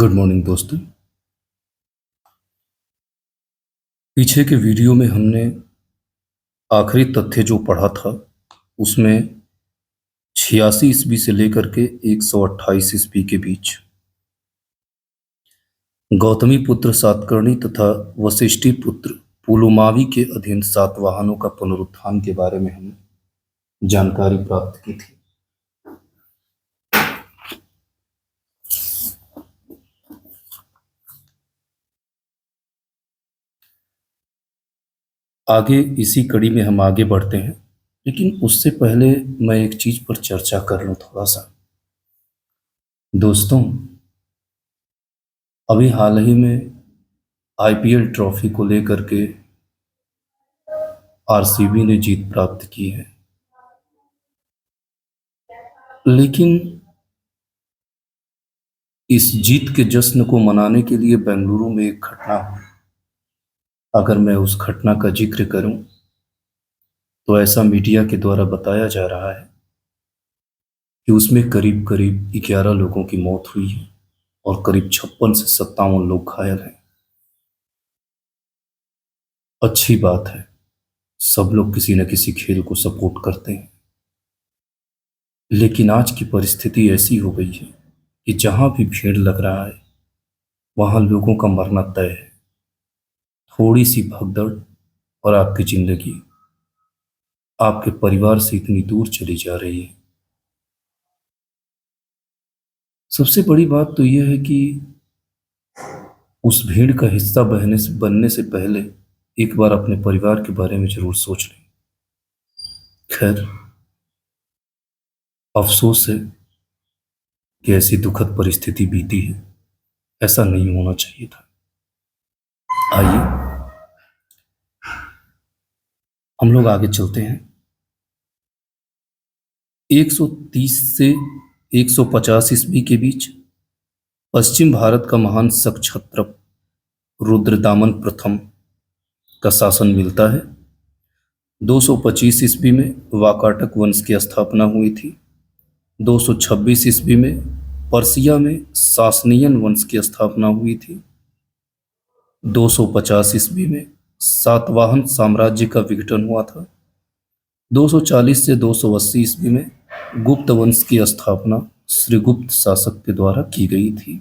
Good morning दोस्तों। पीछे के वीडियो में हमने आखिरी तथ्य जो पढ़ा था उसमें 86 ईस्वी से लेकर के 128 ईस्वी के बीच गौतमी पुत्र सातकर्णी तथा वशिष्ठी पुत्र पुलुमावी के अधीन सातवाहनों का पुनरुत्थान के बारे में हमने जानकारी प्राप्त की थी। आगे इसी कड़ी में हम आगे बढ़ते हैं, लेकिन उससे पहले मैं एक चीज पर चर्चा कर लूं थोड़ा सा। दोस्तों, अभी हाल ही में आईपीएल ट्रॉफी को लेकर के आरसीबी ने जीत प्राप्त की है, लेकिन इस जीत के जश्न को मनाने के लिए बेंगलुरु में एक घटना हुई। अगर मैं उस घटना का जिक्र करूं तो ऐसा मीडिया के द्वारा बताया जा रहा है कि उसमें करीब करीब 11 लोगों की मौत हुई है और करीब 56 से 57 लोग घायल हैं। अच्छी बात है, सब लोग किसी न किसी खेल को सपोर्ट करते हैं, लेकिन आज की परिस्थिति ऐसी हो गई है कि जहां भी भीड़ लग रहा है वहां लोगों का मरना तय है। थोड़ी सी भगदड़ और आपकी जिंदगी आपके परिवार से इतनी दूर चली जा रही है। सबसे बड़ी बात तो यह है कि उस भीड़ का हिस्सा बनने से पहले एक बार अपने परिवार के बारे में जरूर सोच लें। खैर, अफसोस है कि ऐसी दुखद परिस्थिति बीती है। ऐसा नहीं होना चाहिए था। आइए हम लोग आगे चलते हैं। 130 से 150 ईस्वी के बीच पश्चिम भारत का महान शक क्षत्रप रुद्रदामन प्रथम का शासन मिलता है। 225 ईस्वी में वाकाटक वंश की स्थापना हुई थी। 226 ईस्वी में पर्सिया में सासनियन वंश की स्थापना हुई थी। 250 ईस्वी में सातवाहन साम्राज्य का विघटन हुआ था। 240 से 280 ईस्वी में गुप्त वंश की स्थापना श्रीगुप्त शासक के द्वारा की गई थी।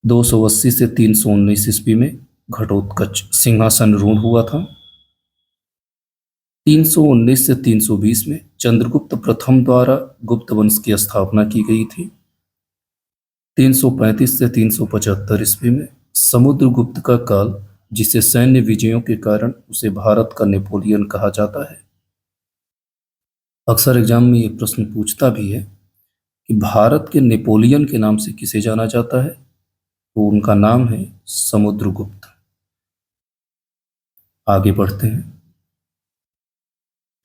280 से 319 ईस्वी में घटोत्कच सिंहासन रूढ़ हुआ था। 319 से 320 में चंद्रगुप्त प्रथम द्वारा गुप्त वंश की स्थापना की गई थी। 335 से 375 ईस्वी में समुद्रगुप्त का काल, जिसे सैन्य विजयों के कारण उसे भारत का नेपोलियन कहा जाता है। अक्सर एग्जाम में ये प्रश्न पूछता भी है कि भारत के नेपोलियन के नाम से किसे जाना जाता है, तो उनका नाम है समुद्रगुप्त। आगे बढ़ते हैं।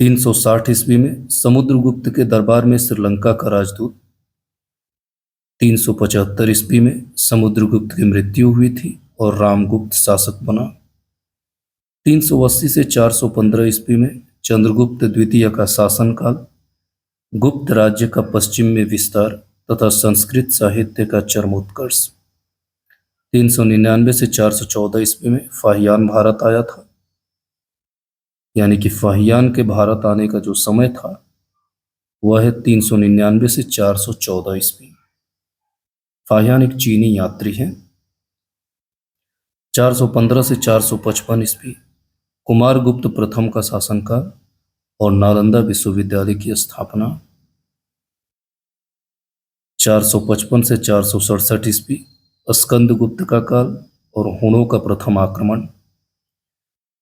360 ईस्वी में समुद्रगुप्त के दरबार में श्रीलंका का राजदूत। 375 ईस्वी में समुद्रगुप्त की मृत्यु हुई थी और रामगुप्त शासक बना। 380 से 415 ईस्वी में चंद्रगुप्त द्वितीय का शासनकाल, गुप्त राज्य का पश्चिम में विस्तार तथा संस्कृत साहित्य का चरमोत्कर्ष। 399 से 414 ईस्वी में फाहियान भारत आया था, यानी कि फाहियान के भारत आने का जो समय था वह है 399 से 414 ईस्वी। फाहियान एक चीनी यात्री है। 415 से 455 ईस्वी कुमारगुप्त प्रथम का शासनकाल और नालंदा विश्वविद्यालय की स्थापना। 455 से 467 ईस्वी स्कंदगुप्त का काल और हुणों का प्रथम आक्रमण।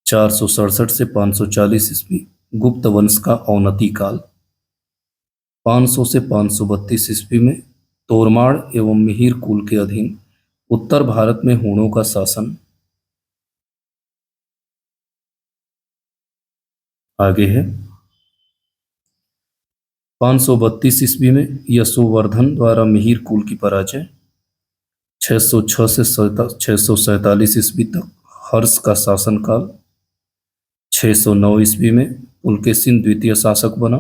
467 से 540 ईस्वी गुप्त वंश का अवनति काल। 500 से 532 ईस्वी में तोरमाड़ एवं मिहिर कुल के अधीन उत्तर भारत में हुणों का शासन। आगे है 532 ईस्वी में यशोवर्धन द्वारा मिहिर कुल की पराजय। 606 से 647 ईस्वी तक हर्ष का शासनकाल। 609 ईस्वी में पुलकेशिन द्वितीय शासक बना।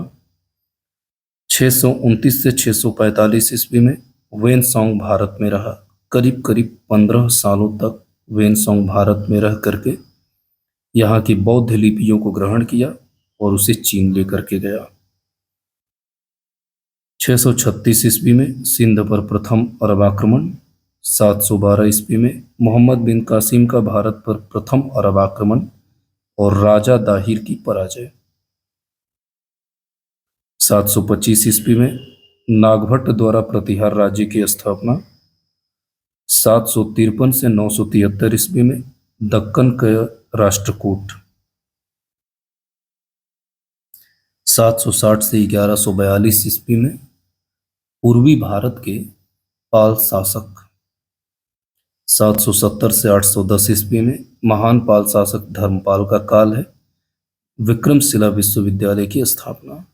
629 से 645 ईस्वी में वेनसोंग भारत में रहा। करीब करीब 15 सालों तक वेनसोंग भारत में रह करके यहाँ की बौद्ध लिपियों को ग्रहण किया और उसे चीन लेकर के गया। 636 ईस्वी में सिंध पर प्रथम अरब आक्रमण। 712 ईस्वी में मोहम्मद बिन कासिम का भारत पर प्रथम अरब आक्रमण और राजा दाहिर की पराजय। 725 ईस्वी में नागभट्ट द्वारा प्रतिहार राज्य की स्थापना। 753 से 973 ईस्वी में दक्कन का राष्ट्रकूट। 760 से 1142 ईस्वी में पूर्वी भारत के पाल शासक। 770 से 810 ईस्वी में महान पाल शासक धर्मपाल का काल है। विक्रमशिला विश्वविद्यालय की स्थापना।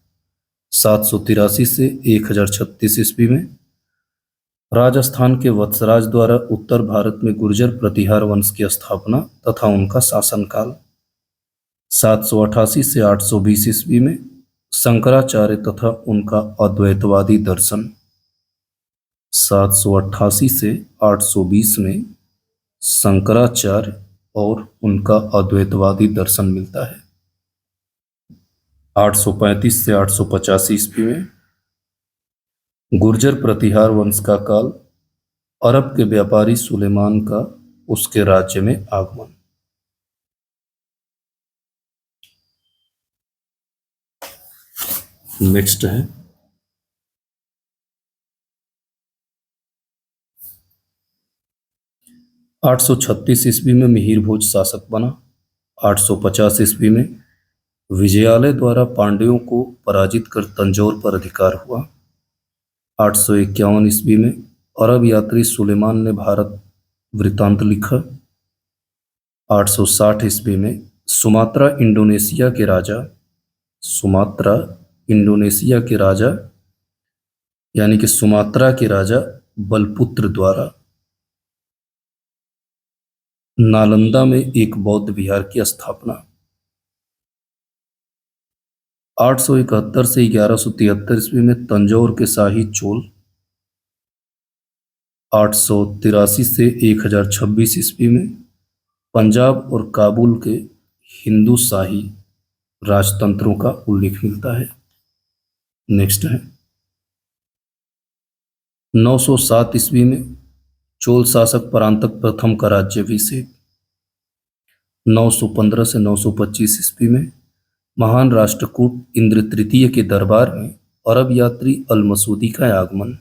783 से 1036 ईस्वी में राजस्थान के वत्सराज द्वारा उत्तर भारत में गुर्जर प्रतिहार वंश की स्थापना तथा उनका शासनकाल। 788 से 820 ईस्वी में शंकराचार्य तथा उनका अद्वैतवादी दर्शन। 788 से 820 में शंकराचार्य और उनका अद्वैतवादी दर्शन मिलता है। 835 से 885 ईस्वी में गुर्जर प्रतिहार वंश का काल। अरब के व्यापारी सुलेमान का उसके राज्य में आगमन। नेक्स्ट है 836 ईस्वी में मिहिर भोज शासक बना। 850 ईस्वी में विजयालय द्वारा पांड्यों को पराजित कर तंजौर पर अधिकार हुआ। 851 ईस्वी में अरब यात्री सुलेमान ने भारत वृत्तांत लिखा। 860 ईस्वी में सुमात्रा इंडोनेशिया के राजा यानी कि सुमात्रा के राजा बलपुत्र द्वारा नालंदा में एक बौद्ध विहार की स्थापना। 871 से 1173 ईस्वी में तंजौर के शाही चोल। 883 से 1026 ईस्वी में पंजाब और काबुल के हिंदू शाही राजतंत्रों का उल्लेख मिलता है। नेक्स्ट है 907 ईस्वी में चोल शासक परांतक प्रथम का राज्याभिषेक। 915 से 925 ईस्वी में महान राष्ट्रकूट इंद्र तृतीय के दरबार में अरब यात्री अल मसूदी का आगमन।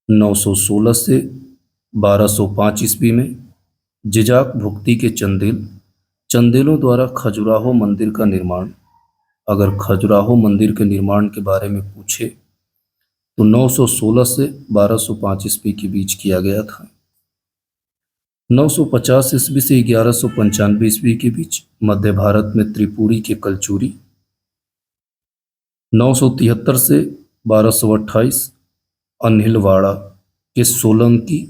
916 से 1205 ईस्वी में जिजाक भुक्ति के चंदेलों द्वारा खजुराहो मंदिर का निर्माण। अगर खजुराहो मंदिर के निर्माण के बारे में पूछे तो 916 से 1205 ईस्वी के बीच किया गया था। 950 ईस्वी से 1195 ईस्वी के बीच मध्य भारत में त्रिपुरी के कलचुरी। 973 से 1228 अनिलवाड़ा के सोलंकी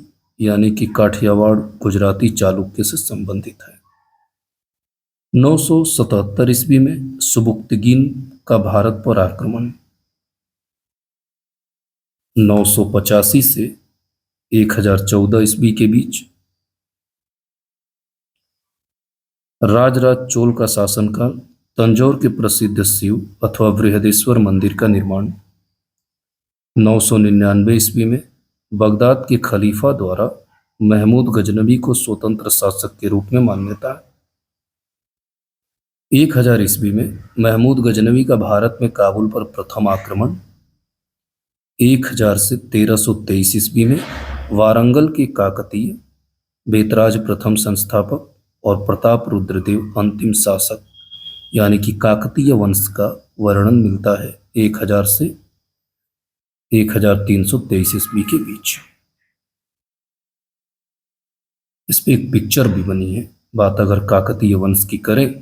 यानी कि काठियावाड़ गुजराती चालुक्य से संबंधित है। 977 ईस्वी में सुबुक्तगीन का भारत पर आक्रमण। 985 से 1014 ईस्वी के बीच राजराज चोल का शासनकाल। तंजौर के प्रसिद्ध शिव अथवा बृहदेश्वर मंदिर का निर्माण। 999 ईस्वी में बगदाद के खलीफा द्वारा महमूद गजनबी को स्वतंत्र शासक के रूप में मान्यता। 1000 ईस्वी में महमूद गजनबी का भारत में काबुल पर प्रथम आक्रमण। 1000 से 1323 ईस्वी में वारंगल के काकतीय बेतराज प्रथम संस्थापक और प्रताप रुद्रदेव अंतिम शासक यानी कि काकतीय वंश का वर्णन मिलता है 1000 से 1323 ईस्वी के बीच। इस पे एक पिक्चर भी बनी है। बात अगर काकतीय वंश की करें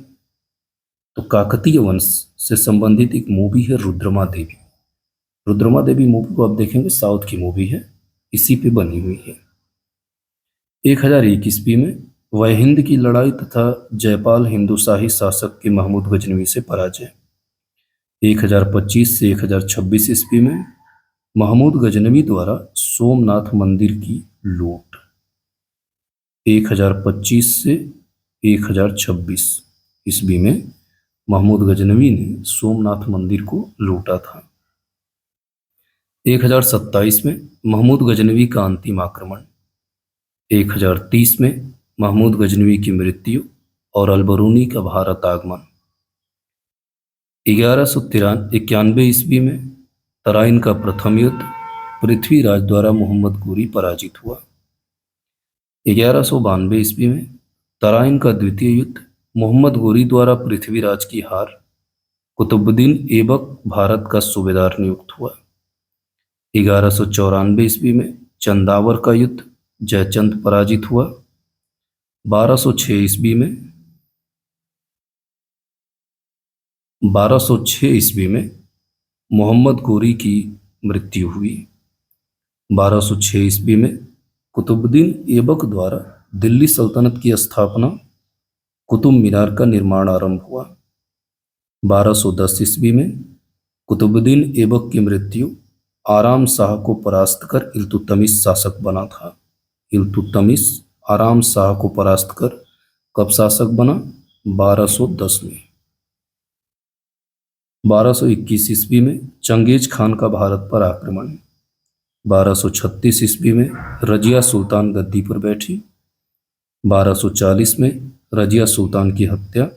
तो काकतीय वंश से संबंधित एक मूवी है रुद्रमा देवी। रुद्रमा देवी मूवी को आप देखेंगे, साउथ की मूवी है, इसी पे बनी हुई है। 1001 ईस्वी में वहिंद की लड़ाई तथा जयपाल हिंदू शाही शासक के महमूद गजनवी से पराजय। 1025 से 1026 ईस्वी में महमूद गजनवी द्वारा सोमनाथ मंदिर की लूट 1025 से 1026 ईस्वी में महमूद गजनवी ने सोमनाथ मंदिर को लूटा था। 1027 में महमूद गजनवी का अंतिम आक्रमण, 1030 में महमूद गजनवी की मृत्यु और अलबरूनी का भारत आगमन। 1191 ईस्वी में तराइन का प्रथम युद्ध पृथ्वीराज द्वारा मोहम्मद गोरी पराजित हुआ। 1192 ईस्वी में तराइन का द्वितीय युद्ध मोहम्मद गोरी द्वारा पृथ्वीराज की हार, कुतुबुद्दीन ऐबक भारत का सूबेदार नियुक्त हुआ। 1194 ईस्वी में चंदावर का युद्ध, जयचंद पराजित हुआ। 1206 ईस्वी में मोहम्मद गोरी की मृत्यु हुई। 1206 ईस्वी में कुतुबुद्दीन ऐबक द्वारा दिल्ली सल्तनत की स्थापना, कुतुब मीनार का निर्माण आरंभ हुआ। 1210 ईस्वी में कुतुबुद्दीन ऐबक की मृत्यु, आराम शाह को परास्त कर इल्तुतमिश शासक बना था। इल्तुतमिश आराम शाह को परास्त कर कब शासक बना? 1210 में। 1221 ईस्वी में चंगेज खान का भारत पर आक्रमण। 1236 ईस्वी में रजिया सुल्तान गद्दी पर बैठी। 1240 में रजिया सुल्तान की हत्या,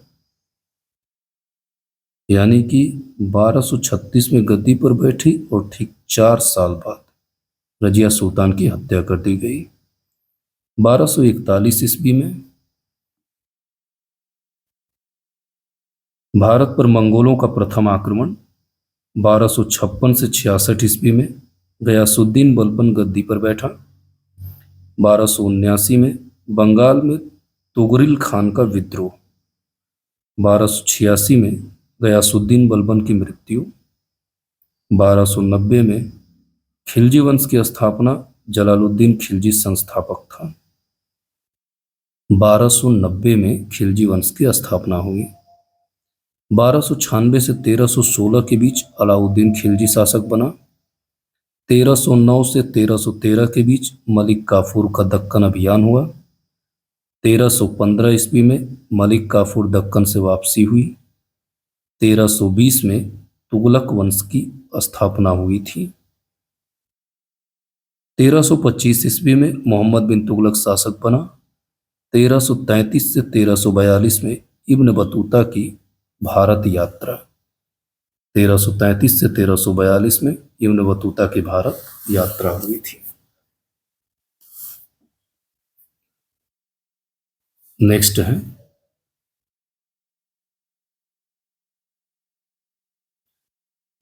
यानी कि 1236 में गद्दी पर बैठी और ठीक 4 साल बाद रजिया सुल्तान की हत्या कर दी गई। 1241 ईस्वी में भारत पर मंगोलों का प्रथम आक्रमण। 1256 से 66 ईस्वी में गयासुद्दीन बलबन गद्दी पर बैठा। 1279 में बंगाल में तुगरिल खान का विद्रोह। 1286 में गयासुद्दीन बलबन की मृत्यु। 1290 में खिलजी वंश की स्थापना, जलालुद्दीन खिलजी संस्थापक था। 1290 में खिलजी वंश की स्थापना हुई। 1296 से 1316 के बीच अलाउद्दीन खिलजी शासक बना। 1309 से 1313 के बीच मलिक काफूर का दक्कन अभियान हुआ। 1315 ईस्वी में मलिक काफूर दक्कन से वापसी हुई। 1320 में तुगलक वंश की स्थापना हुई थी। 1325 ईस्वी में मोहम्मद बिन तुगलक शासक बना। 1333 से 1342 में इब्न बतूता की भारत यात्रा। 1333 से 1342 में इब्न बतूता की भारत यात्रा हुई थी। नेक्स्ट है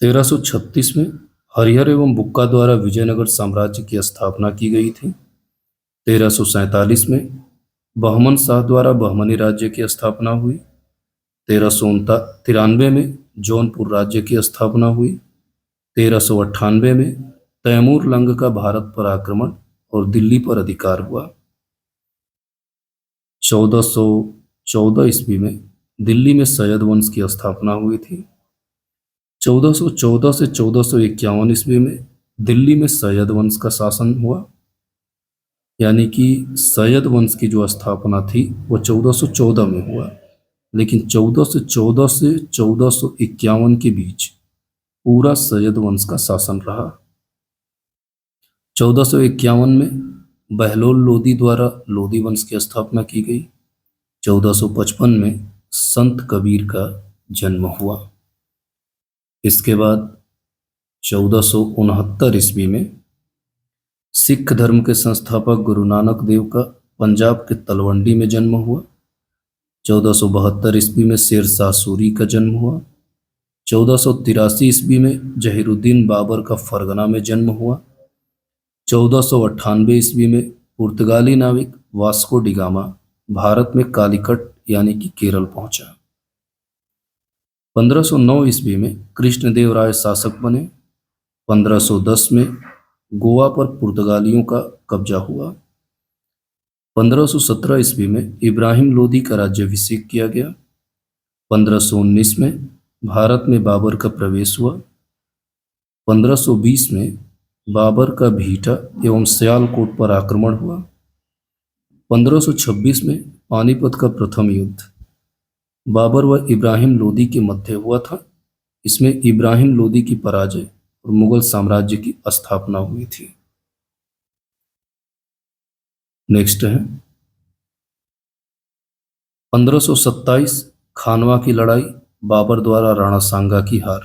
1336 में हरिहर एवं बुक्का द्वारा विजयनगर साम्राज्य की स्थापना की गई थी। 1347 में बहमन शाह द्वारा बहमनी राज्य की स्थापना हुई। 1393 में जौनपुर राज्य की स्थापना हुई। 1398 में तैमूर लंग का भारत पर आक्रमण और दिल्ली पर अधिकार हुआ। 1414 ईस्वी में दिल्ली में सैयद वंश की स्थापना हुई थी। 1414 से 1451 ईस्वी में दिल्ली में सैयद वंश का शासन हुआ, यानी कि सैयद वंश की जो स्थापना थी वो 1414 में हुआ, लेकिन 1414 से 1451 के बीच पूरा सैयद वंश का शासन रहा। 1451 में बहलोल लोदी द्वारा लोदी वंश की स्थापना की गई। 1455 में संत कबीर का जन्म हुआ। इसके बाद 1469 ईस्वी में सिख धर्म के संस्थापक गुरु नानक देव का पंजाब के तलवंडी में जन्म हुआ। 1472 ईस्वी में शेर शाह सूरी का जन्म हुआ। 1483 ईस्वी में जहीरुद्दीन बाबर का फरगना में जन्म हुआ। 1498 ईस्वी में पुर्तगाली नाविक वास्को डिगामा भारत में कालीकट यानी कि केरल पहुंचा। 1509 ईस्वी में कृष्णदेव राय शासक बने। 1510 में गोवा पर पुर्तगालियों का कब्जा हुआ। 1517 ईस्वी में इब्राहिम लोदी का राज्याभिषेक किया गया। 1519 में भारत में बाबर का प्रवेश हुआ। 1520 में बाबर का भीटा एवं सियालकोट पर आक्रमण हुआ। 1526 में पानीपत का प्रथम युद्ध बाबर व इब्राहिम लोदी के मध्य हुआ था। इसमें इब्राहिम लोदी की पराजय और मुगल साम्राज्य की स्थापना हुई थी। नेक्स्ट है 1527 खानवा की लड़ाई, बाबर द्वारा राणा सांगा की हार।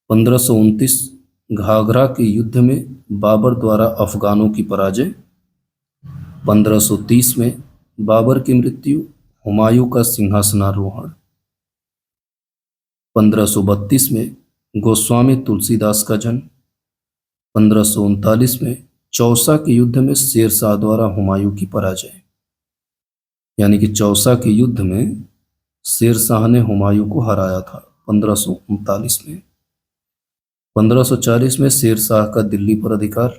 1529 घाघरा के युद्ध में बाबर द्वारा अफगानों की पराजय। 1530 में बाबर की मृत्यु, हुमायूं का सिंहासनारोहण। 1532 में गोस्वामी तुलसीदास का जन्म। 1539 में चौसा के युद्ध में शेरशाह द्वारा हुमायूं की पराजय, यानी कि चौसा के युद्ध में शेरशाह ने हुमायूं को हराया था 1539 में। 1540 में शेरशाह का दिल्ली पर अधिकार।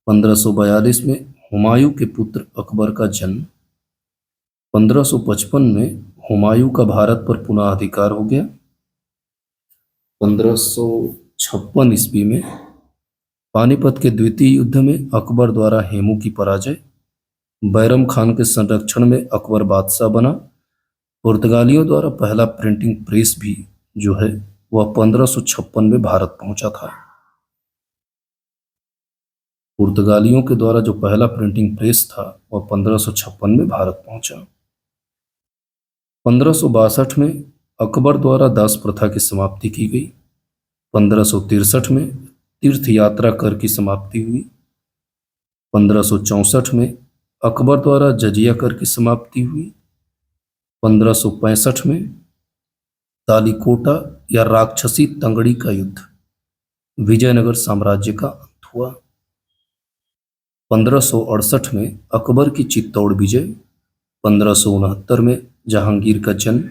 1542 में हुमायूं के पुत्र अकबर का जन्म। 1555 में हुमायूं का भारत पर पुनः अधिकार हो गया। 1556 ईस्वी में पानीपत के द्वितीय युद्ध में अकबर द्वारा हेमू की पराजय। बैरम खान के संरक्षण में अकबर बादशाह बना। पुर्तगालियों द्वारा पहला प्रिंटिंग प्रेस भी जो है वह 1556 में भारत पहुंचा था। पुर्तगालियों के द्वारा जो पहला प्रिंटिंग प्रेस था वह 1556 में भारत पहुंचा। 1562 में अकबर द्वारा दास प्रथा की समाप्ति की गई। 1563 में तीर्थ यात्रा कर की समाप्ति हुई। 1564 में अकबर द्वारा जजिया कर की समाप्ति हुई। 1565 में तालीकोटा या राक्षसी तंगड़ी का युद्ध, विजयनगर साम्राज्य का अंत हुआ। 1568 में अकबर की चित्तौड़ विजय। 1569 में जहांगीर का जन्म।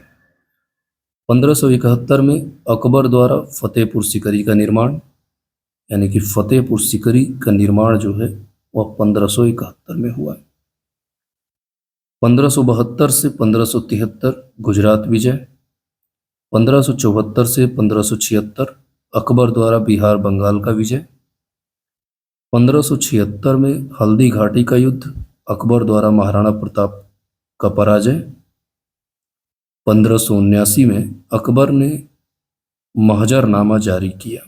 1571 में अकबर द्वारा फतेहपुर सीकरी का निर्माण, यानी कि फतेहपुर सीकरी का निर्माण जो है वह 1571 में हुआ। 1572 से 1573 गुजरात विजय। 1574 से 1576 अकबर द्वारा बिहार बंगाल का विजय। 1576 में हल्दी घाटी का युद्ध, अकबर द्वारा महाराणा प्रताप का पराजय। 1579 में अकबर ने महजरनामा जारी किया।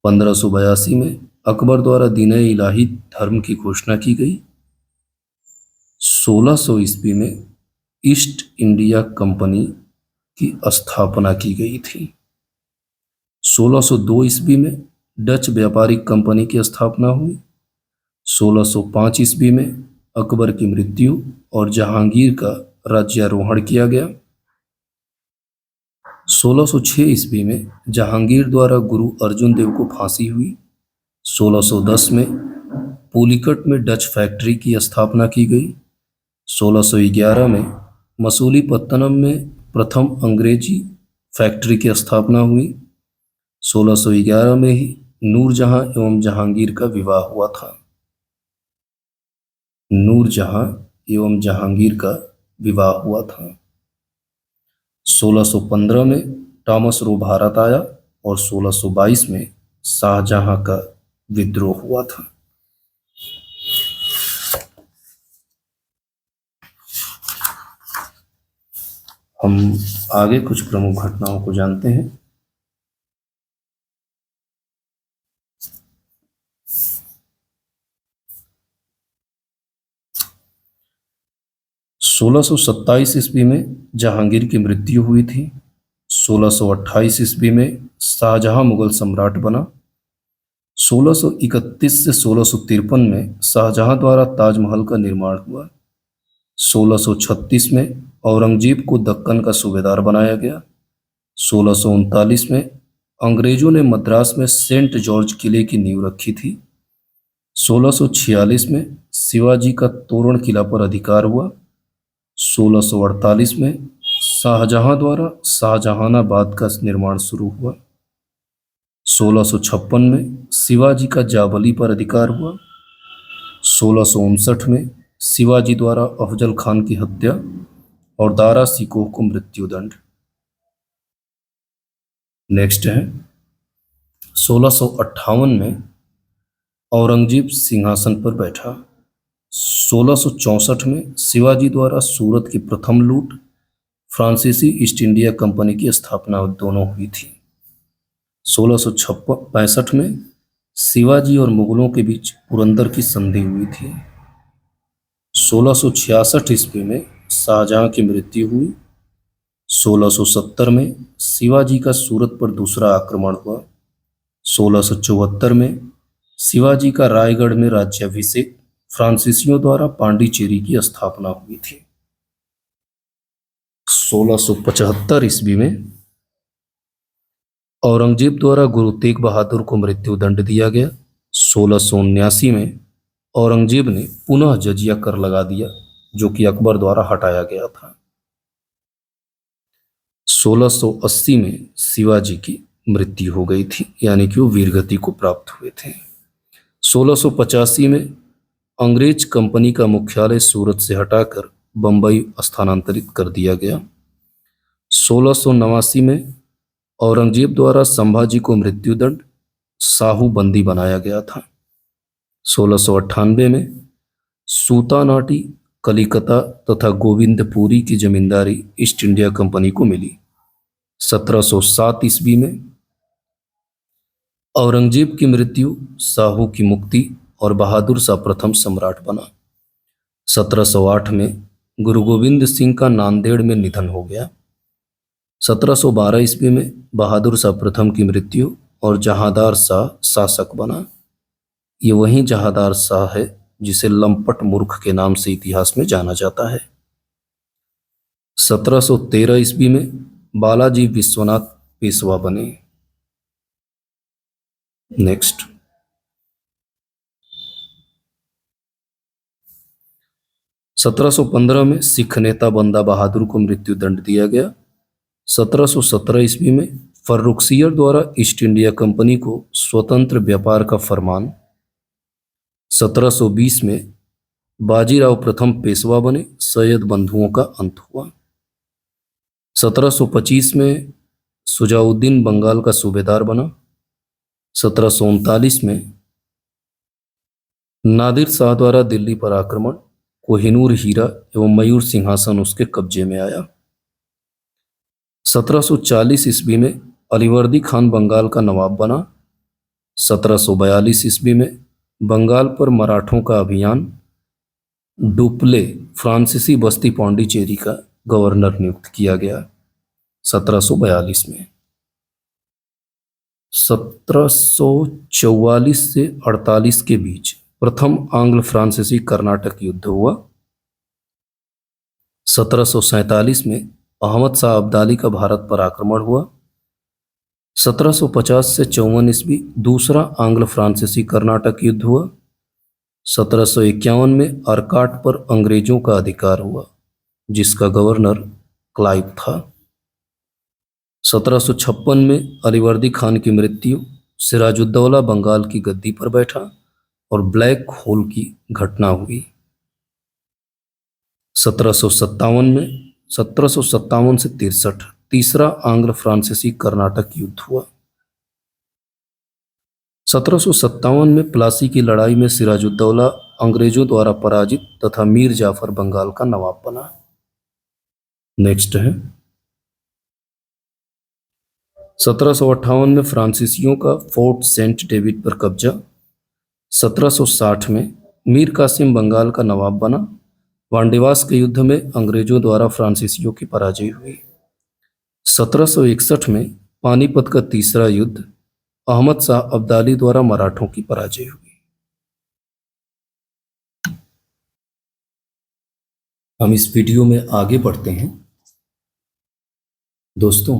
1582 में अकबर द्वारा दीन इलाही धर्म की घोषणा की गई। 1600 ईस्वी में ईस्ट इंडिया कंपनी की स्थापना की गई थी। 1602 ईस्वी में डच व्यापारिक कंपनी की स्थापना हुई। 1605 ईस्वी में अकबर की मृत्यु और जहांगीर का राज्यारोहण किया गया। 1606 ईस्वी में जहांगीर द्वारा गुरु अर्जुन देव को फांसी हुई। 1610 में पुलिकट में डच फैक्ट्री की स्थापना की गई। 1611 में मसूलीपत्तनम में प्रथम अंग्रेजी फैक्ट्री की स्थापना हुई। 1611 में ही नूरजहां एवं जहांगीर का विवाह हुआ था। नूरजहां एवं जहांगीर का विवाह हुआ था। 1615 में टॉमस रो भारत आया और 1622 में शाहजहां का विद्रोह हुआ था। हम आगे कुछ प्रमुख घटनाओं को जानते हैं। 1627 ईस्वी में जहांगीर की मृत्यु हुई थी। 1628 ईस्वी में शाहजहां मुगल सम्राट बना। 1631 से 1653 में शाहजहां द्वारा ताजमहल का निर्माण हुआ। 1636 में औरंगजेब को दक्कन का सूबेदार बनाया गया। 1639 में अंग्रेजों ने मद्रास में सेंट जॉर्ज किले की नींव रखी थी। 1646 में शिवाजी का तोरण किला पर अधिकार हुआ। 1648 में शाहजहां द्वारा शाहजहानाबाद का निर्माण शुरू हुआ। 1656 में शिवाजी का जाबली पर अधिकार हुआ। 1659 में शिवाजी द्वारा अफजल खान की हत्या और दारा सिकोह को मृत्युदंड। नेक्स्ट है 1658 में औरंगजेब सिंहासन पर बैठा। 1664 में शिवाजी द्वारा सूरत की प्रथम लूट, फ्रांसीसी ईस्ट इंडिया कंपनी की स्थापना दोनों हुई थी। 1665 में शिवाजी और मुगलों के बीच पुरंदर की संधि हुई थी। 1666 ईस्वी में शाहजहां की मृत्यु हुई। 1670 में शिवाजी का सूरत पर दूसरा आक्रमण हुआ। 1674 में शिवाजी का रायगढ़ में राज्याभिषेक, फ्रांसीसियों द्वारा पांडिचेरी की स्थापना हुई थी। 1675 ईस्वी में औरंगजेब द्वारा गुरु तेग बहादुर को मृत्युदंड दिया गया। 1679 में औरंगजेब ने पुनः जजिया कर लगा दिया, जो कि अकबर द्वारा हटाया गया था। 1680 में शिवाजी की मृत्यु हो गई थी, यानी कि वो वीरगति को प्राप्त हुए थे। 1685 में अंग्रेज कंपनी का मुख्यालय सूरत से हटाकर बंबई स्थानांतरित कर दिया गया। 1689 में औरंगजेब द्वारा संभाजी को मृत्युदंड, साहू बंदी बनाया गया था। 1698 में सूतानाटी, कलिकता तथा गोविंदपुरी की जमींदारी ईस्ट इंडिया कंपनी को मिली। 1707 ईस्वी में औरंगजेब की मृत्यु, साहू की मुक्ति और बहादुर शाह प्रथम सम्राट बना। 1708 में गुरु गोविंद सिंह का नांदेड़ में निधन हो गया। 1712 ईस्वी में बहादुर शाह प्रथम की मृत्यु और जहांदार शाह शासक बना। ये वही जहांदार शाह है जिसे लंपट मूर्ख के नाम से इतिहास में जाना जाता है। 1713 ईस्वी में बालाजी विश्वनाथ पेशवा बने। नेक्स्ट, 1715 में सिख नेता बंदा बहादुर को मृत्युदंड दिया गया। 1717 ईस्वी में फर्रुखसियर द्वारा ईस्ट इंडिया कंपनी को स्वतंत्र व्यापार का फरमान। 1720 में बाजीराव प्रथम पेशवा बने, सैयद बंधुओं का अंत हुआ। 1725 में सुजाउद्दीन बंगाल का सूबेदार बना। 1739 में नादिर शाह द्वारा दिल्ली पर आक्रमण, कोहिनूर हीरा एवं मयूर सिंहासन उसके कब्जे में आया। 1740 ईस्वी में अलीवर्दी खान बंगाल का नवाब बना। 1742 ईस्वी में बंगाल पर मराठों का अभियान, डुप्ले फ्रांसीसी बस्ती पांडिचेरी का गवर्नर नियुक्त किया गया 1742 में। 1744 से 48 के बीच प्रथम आंग्ल फ्रांसीसी कर्नाटक युद्ध हुआ। 1747 में अहमद शाह अब्दाली का भारत पर आक्रमण हुआ। 1750 से 54 ईस्वी दूसरा आंग्ल फ्रांसीसी कर्नाटक युद्ध हुआ। 1751 में आरकाट पर अंग्रेजों का अधिकार हुआ, जिसका गवर्नर क्लाइव था। 1756 में अलीवर्दी खान की मृत्यु, सिराजुद्दौला बंगाल की गद्दी पर बैठा और ब्लैक होल की घटना हुई। 1757 में 1757 से 63 तीसरा आंग्ल फ्रांसीसी कर्नाटक युद्ध हुआ। 1757 में प्लासी की लड़ाई में सिराजुद्दौला अंग्रेजों द्वारा पराजित तथा मीर जाफर बंगाल का नवाब बना। नेक्स्ट है 1758 में फ्रांसीसियों का फोर्ट सेंट डेविड पर कब्जा। 1760 में मीर कासिम बंगाल का नवाब बना। वांडीवास के युद्ध में अंग्रेजों द्वारा फ्रांसीसियों की पराजय हुई। 1761 में पानीपत का तीसरा युद्ध, अहमद शाह अब्दाली द्वारा मराठों की पराजय हुई। हम इस वीडियो में आगे बढ़ते हैं। दोस्तों,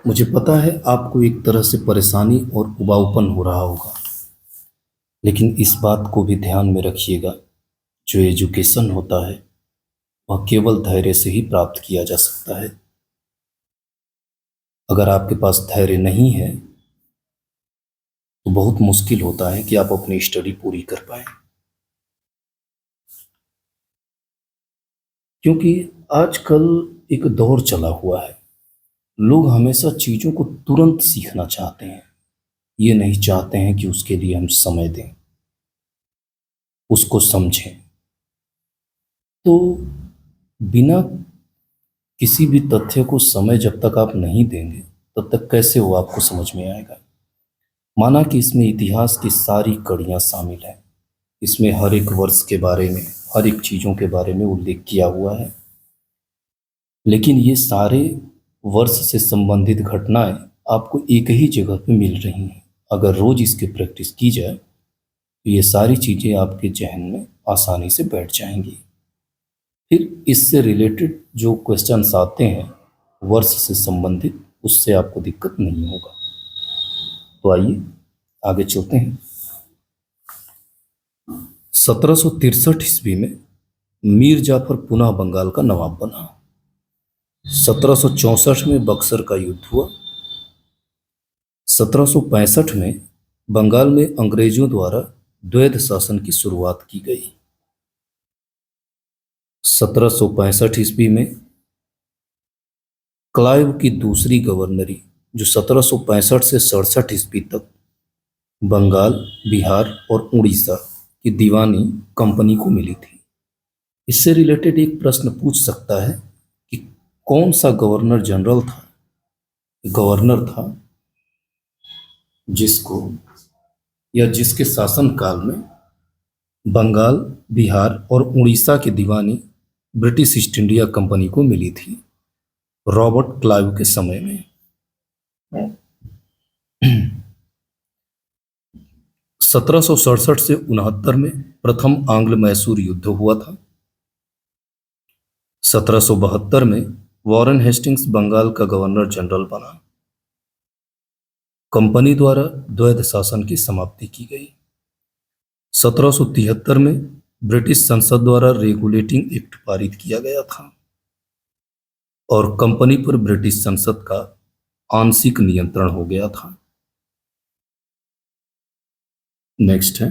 मुझे पता है आपको एक तरह से परेशानी और उबाऊपन हो रहा होगा, लेकिन इस बात को भी ध्यान में रखिएगा, जो एजुकेशन होता है वह केवल धैर्य से ही प्राप्त किया जा सकता है। अगर आपके पास धैर्य नहीं है तो बहुत मुश्किल होता है कि आप अपनी स्टडी पूरी कर पाए, क्योंकि आजकल एक दौर चला हुआ है, लोग हमेशा चीज़ों को तुरंत सीखना चाहते हैं। ये नहीं चाहते हैं कि उसके लिए हम समय दें, उसको समझें। तो बिना किसी भी तथ्य को समय जब तक आप नहीं देंगे, तब तक कैसे वो आपको समझ में आएगा। माना कि इसमें इतिहास की सारी कड़ियाँ शामिल हैं, इसमें हर एक वर्ष के बारे में, हर एक चीज़ों के बारे में उल्लेख किया हुआ है, लेकिन ये सारे वर्ष से संबंधित घटनाएं आपको एक ही जगह पे मिल रही हैं। अगर रोज इसकी प्रैक्टिस की जाए तो ये सारी चीज़ें आपके जहन में आसानी से बैठ जाएंगी। फिर इससे रिलेटेड जो क्वेश्चंस आते हैं वर्ष से संबंधित, उससे आपको दिक्कत नहीं होगा। तो आइए आगे चलते हैं। 1763 ईस्वी में मीर जाफर पुनः बंगाल का नवाब बना। 1764 में बक्सर का युद्ध हुआ। 1765 में बंगाल में अंग्रेजों द्वारा द्वैध शासन की शुरुआत की गई। 1765 ईस्वी में क्लाइव की दूसरी गवर्नरी, जो 1765 से 67 ईस्वी तक बंगाल, बिहार और उड़ीसा की दीवानी कंपनी को मिली थी। इससे रिलेटेड एक प्रश्न पूछ सकता है कि कौन सा गवर्नर जनरल था, गवर्नर था जिसको या जिसके शासन काल में बंगाल, बिहार और उड़ीसा की दीवानी ब्रिटिश ईस्ट इंडिया कंपनी को मिली थी रॉबर्ट क्लाइव के समय में। 1767 से 69 में प्रथम आंग्ल मैसूर युद्ध हुआ था। 1772 में वॉरेन हेस्टिंग्स बंगाल का गवर्नर जनरल बना। कंपनी द्वारा द्वैध शासन की समाप्ति की गई। 1773 में ब्रिटिश संसद द्वारा रेगुलेटिंग एक्ट पारित किया गया था और कंपनी पर ब्रिटिश संसद का आंशिक नियंत्रण हो गया था। नेक्स्ट है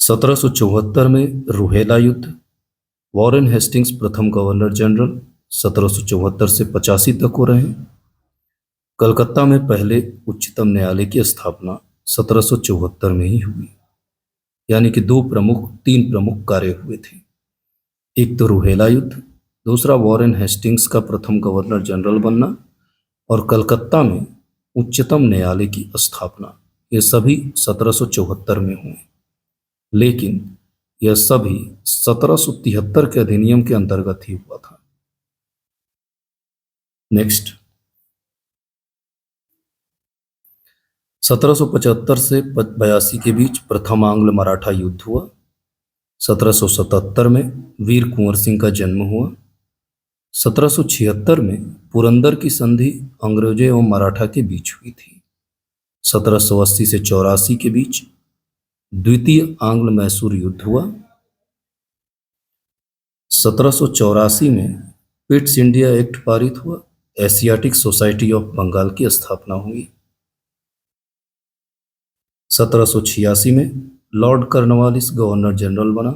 1774 में रुहेला युद्ध। वॉरेन हेस्टिंग्स प्रथम गवर्नर जनरल 1774 से 85 तक हो रहे हैं। कलकत्ता में पहले उच्चतम न्यायालय की स्थापना 1774 में ही हुई, यानी कि तीन प्रमुख कार्य हुए थे। एक तो रुहेला युद्ध, दूसरा वॉरेन हेस्टिंग्स का प्रथम गवर्नर जनरल बनना और कलकत्ता में उच्चतम न्यायालय की स्थापना। ये सभी 1774 में हुए, लेकिन यह सभी 1773 के अधिनियम के अंतर्गत ही हुआ था। नेक्स्ट 1775 से 82 के बीच प्रथम आंग्ल मराठा युद्ध हुआ। 1777 में वीर कुंवर सिंह का जन्म हुआ। 1776 में पुरंदर की संधि अंग्रेजों एवं मराठा के बीच हुई थी। 1780 से 84 के बीच द्वितीय आंग्ल मैसूर युद्ध हुआ। 1784 में पिट्स इंडिया एक्ट पारित हुआ। एशियाटिक सोसाइटी ऑफ बंगाल की स्थापना हुई। 1786 में लॉर्ड कॉर्नवालिस गवर्नर जनरल बना।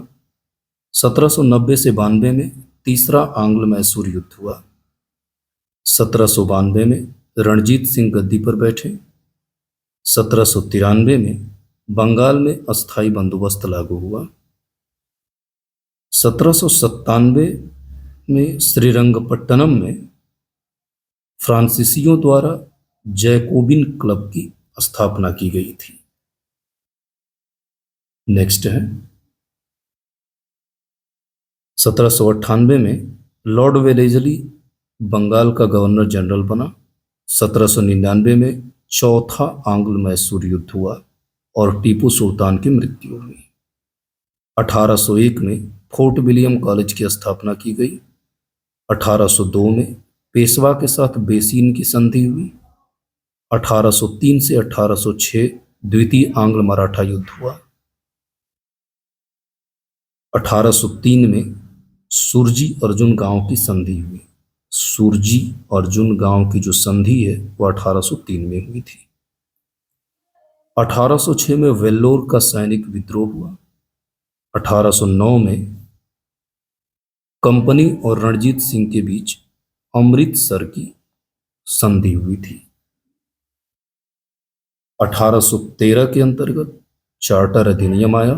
1790 से 92 में तीसरा आंग्ल मैसूर युद्ध हुआ। 1792 में रणजीत सिंह गद्दी पर बैठे। 1793 में बंगाल में अस्थायी बंदोबस्त लागू हुआ। 1797 में श्रीरंगपट्टनम में फ्रांसीसियों द्वारा जैकोबिन क्लब की स्थापना की गई थी। नेक्स्ट है 1798 में लॉर्ड वेलेजली बंगाल का गवर्नर जनरल बना। 1799 में चौथा आंग्ल मैसूर युद्ध हुआ और टीपू सुल्तान की मृत्यु हुई। 1801 में फोर्ट विलियम कॉलेज की स्थापना की गई। 1802 में पेशवा के साथ बेसिन की संधि हुई। 1803 से 1806 द्वितीय आंग्ल मराठा युद्ध हुआ। 1803 में सुरजी अर्जुन गांव की संधि हुई। सुरजी अर्जुन गांव की जो संधि है वो 1803 में हुई थी। 1806 में वेल्लोर का सैनिक विद्रोह हुआ। 1809 में कंपनी और रणजीत सिंह के बीच अमृतसर की संधि हुई थी। 1813 के अंतर्गत चार्टर अधिनियम आया।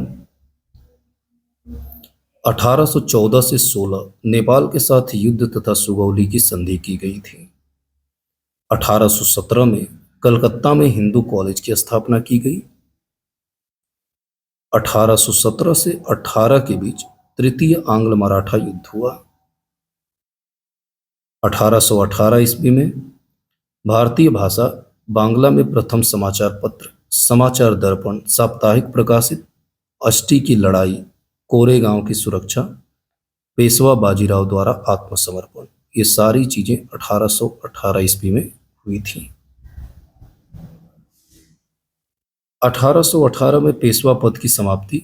1814 से 16 नेपाल के साथ युद्ध तथा सुगौली की संधि की गई थी। 1817 में कलकत्ता में हिंदू कॉलेज की स्थापना की गई। 1817 से 18 के बीच तृतीय आंग्ल मराठा युद्ध हुआ। 1818 ईस्वी में भारतीय भाषा बांग्ला में प्रथम समाचार पत्र समाचार दर्पण साप्ताहिक प्रकाशित। अष्टी की लड़ाई, कोरेगांव की सुरक्षा, पेशवा बाजीराव द्वारा आत्मसमर्पण, ये सारी चीजें 1818 ईस्वी में हुई थी। 1818 में पेशवा पद की समाप्ति,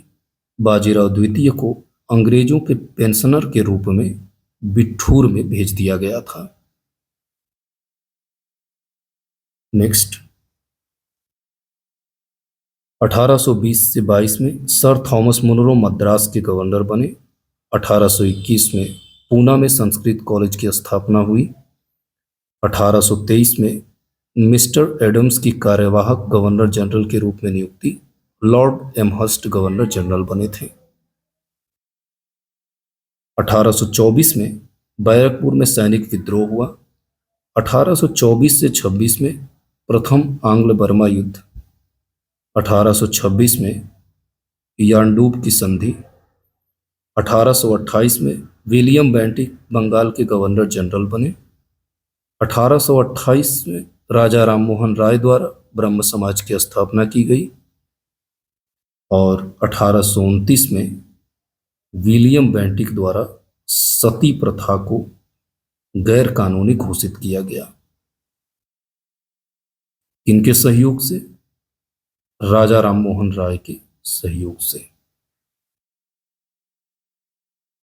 बाजीराव द्वितीय को अंग्रेजों के पेंशनर के रूप में बिठूर में भेज दिया गया था। नेक्स्ट, 1820 से 22 में सर थॉमस मुनरो मद्रास के गवर्नर बने। 1821 में पूना में संस्कृत कॉलेज की स्थापना हुई। 1823 में मिस्टर एडम्स की कार्यवाहक गवर्नर जनरल के रूप में नियुक्ति, लॉर्ड एमहर्स्ट गवर्नर जनरल बने थे। 1824 में बैरकपुर में सैनिक विद्रोह हुआ। 1824 से 26 में प्रथम आंग्ल बर्मा युद्ध। 1826 में यांडूब की संधि। 1828 में विलियम बेंटिक बंगाल के गवर्नर जनरल बने। 1828 में राजा राममोहन राय द्वारा ब्रह्म समाज की स्थापना की गई और 1829 में विलियम बेंटिक द्वारा सती प्रथा को गैर कानूनी घोषित किया गया। इनके सहयोग से, राजा राममोहन राय के सहयोग से।